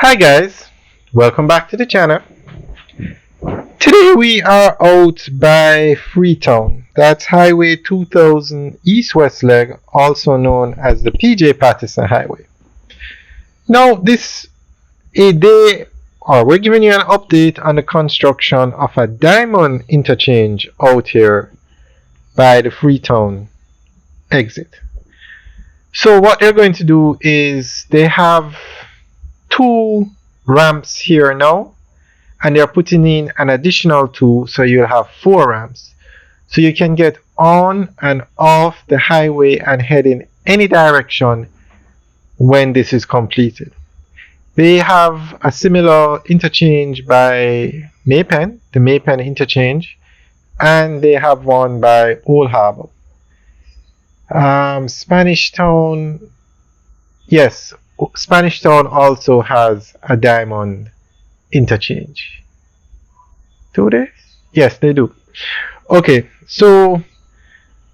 Hi guys, welcome back to the channel. Today we are out by Freetown. That's Highway 2000 East-West leg, also known as the PJ Patterson Highway. Now we're giving you an update on the construction of a diamond interchange out here by the Freetown exit. So what they're going to do is they have two ramps here now, and they're putting in an additional two, so you'll have four ramps, so you can get on and off the highway and head in any direction when this is completed. They have a similar interchange by Maypen, the Maypen interchange, and they have one by Old Harbour. Spanish Town, yes, Spanish Town also has a diamond interchange. Do they? Yes, they do. Okay, so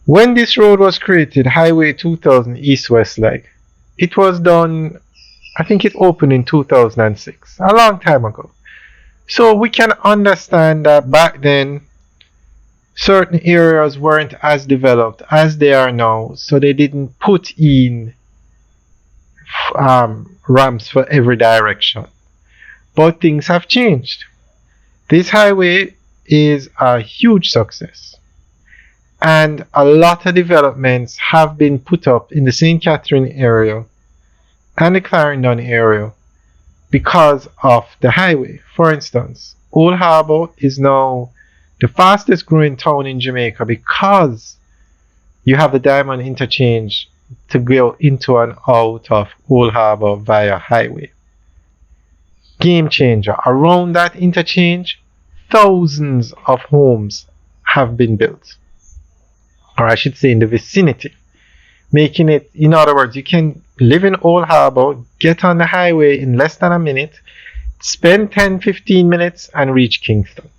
when this road was created, Highway 2000 East-West leg, it was done, I think it opened in 2006, a long time ago. So we can understand that back then certain areas weren't as developed as they are now, so they didn't put in ramps for every direction. But things have changed. This highway is a huge success, and a lot of developments have been put up in the St. Catherine area and the Clarendon area because of the highway. For instance, Old Harbour is now the fastest growing town in Jamaica because you have the diamond interchange to go into and out of Old Harbour via highway. Game changer. Around that interchange, thousands of homes have been built, or I should say in the vicinity, making it, in other words, you can live in Old Harbour, get on the highway in less than a minute, spend 10-15 minutes and reach Kingston.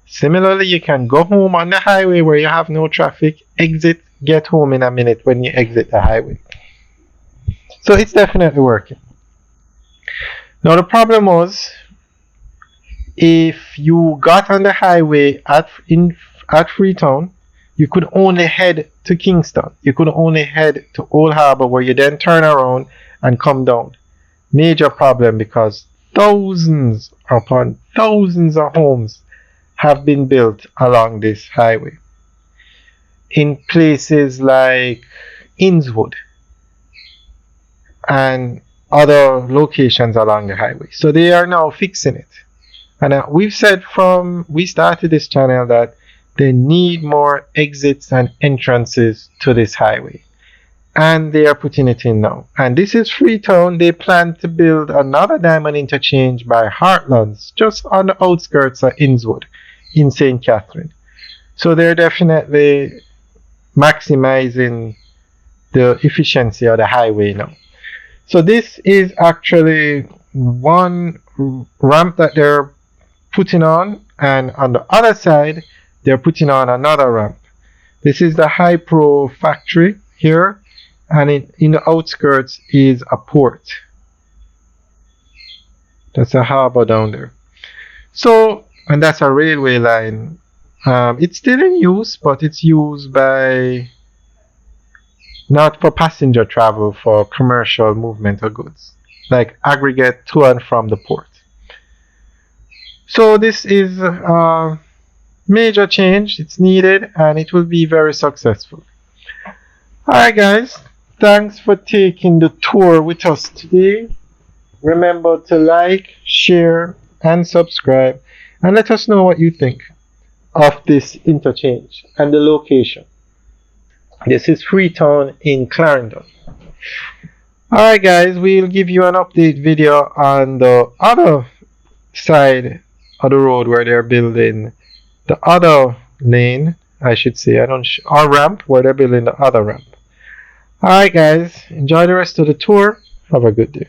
Similarly, you can go home on the highway where you have no traffic, exit, get home in a minute when you exit the highway. So it's definitely working. Now the problem was, if you got on the highway at Freetown, you could only head to Kingston. You could only head to Old Harbour, where you then turn around and come down. Major problem, because thousands upon thousands of homes have been built along this highway in places like Innswood and other locations along the highway. So they are now fixing it. And we've said from we started this channel that they need more exits and entrances to this highway. And they are putting it in now. And this is Freetown. They plan to build another diamond interchange by Heartlands, just on the outskirts of Innswood in St. Catherine. So they're definitely maximizing the efficiency of the highway now. So this is actually one ramp that they're putting on, and on the other side they're putting on another ramp. This is the High Pro factory here, and in the outskirts is a port. That's a harbor down there. So, and that's a railway line. It's still in use, but it's used by not for passenger travel, for commercial movement of goods, like aggregate to and from the port. So this is a major change. It's needed, and it will be very successful. Alright guys, thanks for taking the tour with us today. Remember to like, share and subscribe, and let us know what you think of this interchange and the location. This is Freetown in Clarendon. Alright guys, we'll give you an update video on the other side of the road where they're building the other lane, I should say, or ramp, where they're building the other ramp. Alright guys, enjoy the rest of the tour. Have a good day.